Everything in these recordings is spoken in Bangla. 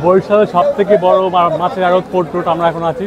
বরিশালের সব থেকে বড় মাছের আড়ত পোর্ট রোড আমরা এখন আছি।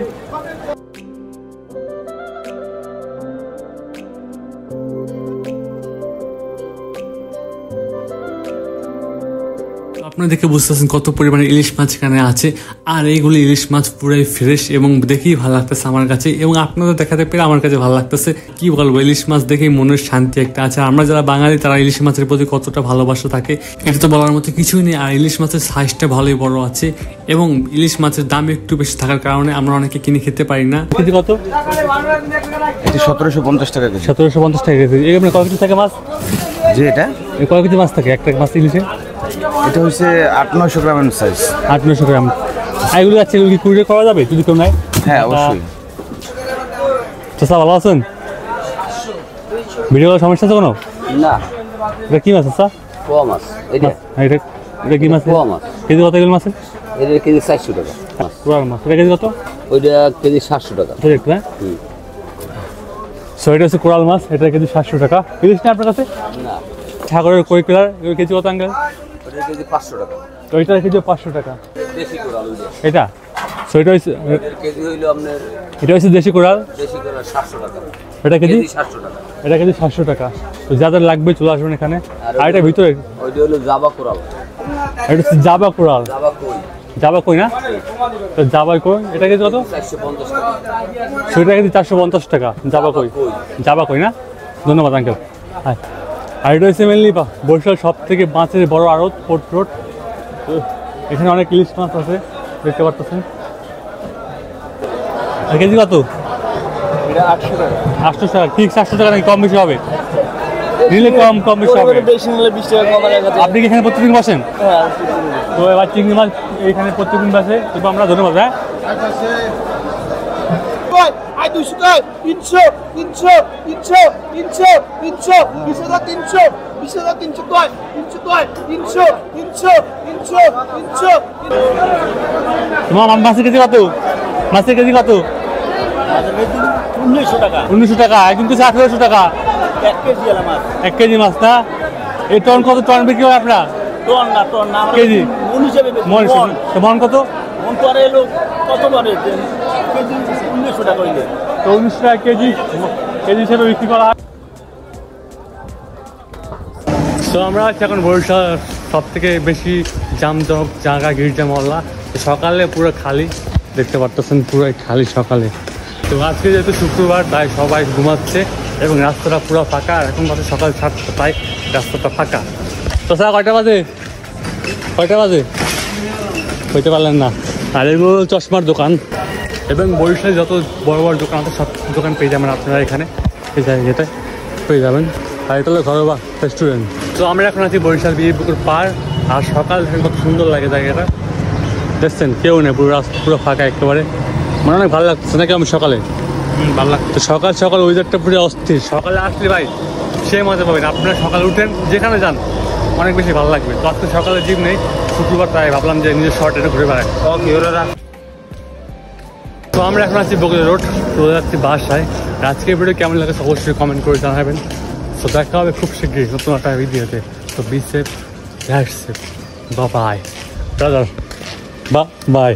আপনারা দেখে বুঝতেছেন কত পরিমাণে ইলিশ মাছ এখানে আছে, আর এইগুলি ইলিশ মাছ পুরাই ফ্রেশ এবং দেখেই ভালো লাগতেছে আমার কাছে, এবং আপনাদের দেখাতে পেরে আমার কাছে ভালো লাগতেছে। কি বলবো, ইলিশ মাছ দেখেই মনের শান্তি একটা আছে। আমরা যারা বাঙালি তারা ইলিশ মাছের প্রতি কতটা ভালোবাসা থাকে এটা তো বলার মতো কিছুই নেই। আর ইলিশ মাছের সাইজটা ভালোই বড় আছে, এবং ইলিশ মাছের দাম একটু বেশি থাকার কারণে আমরা অনেকে কিনে খেতে পারি না। কেজি কত? 1750 টাকা কেজি। 1750 টাকা কেজি। এখানে কয় কেজি থাকে মাছ? যে এটা কয় কেজি মাছ থাকে একটা মাছ ইলিশে? এটা হচ্ছে 800-900 গ্রামের সাইজ। 800-900 গ্রাম। এগুলো আছে, এগুলো কি কুরিয়ার করা যাবে যদি কেউ নেয়? হ্যাঁ অবশ্যই। চাচা ভালো আছেন? ভিডিও করার সমস্যা আছে কোনো? না। এটা কি মাছ চাচা? পোয়া মাছ। এটা কি মাছ? পোয়া মাছ। কেজি কত এগুলো মাছের? এটা কেজি 400 টাকা। পুরান মাছ। এটা কেজি কত? ওইটা কেজি 700 টাকা। দেখতে হ্যাঁ। সো এটা হচ্ছে কোরাল মাছ, এটা কেজি 700 টাকা। ইলিশ না আপনার কাছে? না। সাগরের কই পিলার এগুলো কেজি কত আঙ্কেল? ওটা কেজি 500 টাকা। তো এটা কেজি 500 টাকা। দেশি কোরাল ওইটা। এটা সো এটা হচ্ছে কেজি হইলো আপনার, এটা হচ্ছে দেশি কোরাল। দেশি কোরাল 700 টাকা। এটা কেজি 700 টাকা। এটা কেজি 700 টাকা। তো যাদের লাগবে চলে আসবেন এখানে। আর এটা ভিতরে ওইটা হলো জাবা কোরাল। এটা হচ্ছে জাবা কোরাল। জাবা কই। জাবা কই না? তো জাবা কই এটা কেজি কত? 450 টাকা। সেটা কেজি 450 টাকা। জাবা কই। জাবা কই না? ধন্যবাদ আঙ্কেল। হ্যাঁ, আর এটা হচ্ছে মেনলি বরিশাল সব থেকে মাছের বড় আড়ত পোর্ট রোড। তো এখানে অনেক ইলিশ মাছ আছে দেখতে পাচ্ছেন। আর কেজি কত? এটা 800 টাকা। 800 টাকা। ঠিক 800 টাকা নাকি কম বেশি হবে? নিলে কম বেশি হবে। বেশি নিলে 20 টাকা কম লাগে। আপনি কি এখানে প্রতিদিন বসেন? হ্যাঁ। তো এবার চিংড়ি মাছ এখানে প্রত্যেকদিন বসে। তো আমরা ধন্যবাদ। হ্যাঁ, 200 টাকা, 300, 300, 300, 300, 300, 20,300, 20,300 টাকা, 300 টাকা, 300, 300, 300, 300। তোমার মাছের কেজি কত? মাছের কেজি কত? 1900 টাকা। 1900 টাকা। একদিন তো 1800 টাকা 1 কেজি আলা মাছ। 1 কেজি মাছ না? এই টন কত টন বিক্রি হয় আপনার? টন না কেজি মন হিসেবে বেশি। মন কত? মন করে এলো কত করে? কেজি 1900 টাকা হইলে। তো 1900 টাকা কেজি হিসেবে বিক্রি করা হয়। তো আমরা আছি এখন বরিশাল সব থেকে বেশি জামজনক জায়গা গির্জা মহল্লা। সকালে পুরো খালি দেখতে পারতেছেন, পুরো খালি সকালে। তো আজকে যেহেতু শুক্রবার তাই সবাই ঘুমাচ্ছে এবং রাস্তাটা পুরো ফাঁকা। এখন বাজে সকাল 7টা, তাই রাস্তাটা ফাঁকা। তো স্যার কয়টা বাজে? হইতে পারলেন না। আর এগুলো চশমার দোকান, এবং বরিশালে যত বড় বড় দোকান আছে সব দোকান পেয়ে যাবেন আপনারা এখানে। এই জায়গাটা পেয়ে যাবেন। আর এটা হলো ঘরোয়া রেস্টুরেন্ট। তো আমরা এখন আছি বরিশাল বীরপুকুর পার। আর সকাল দেখেন কত সুন্দর লাগে জায়গাটা, দেখছেন? কেউ নেই, পুরো ফাঁকা একেবারে। মানে অনেক ভালো লাগছে নাকি? আমি সকালে ভালো লাগতো। সকাল ওয়েদারটা পুরো অস্থির। সকালে আসলে ভাই সে মজা পাবেন। আপনারা সকালে উঠেন যেখানে যান অনেক বেশি ভালো লাগবে। তো আজকে সকালে জিম নেই, শুক্রবার, তাই ভাবলাম যে নিজের শর্ট এটা ঘুরে বেড়ায়। তো আমরা এখন আছি বগুড়া রোড, চলে যাচ্ছি বাসায়। আজকের ভিডিও কেমন লাগে অবশ্যই কমেন্ট করে জানাবেন। তো দেখা হবে খুব শীঘ্রই নতুন একটা ভিডিওতে। তো be safe, that's safe, bye bye brother, by.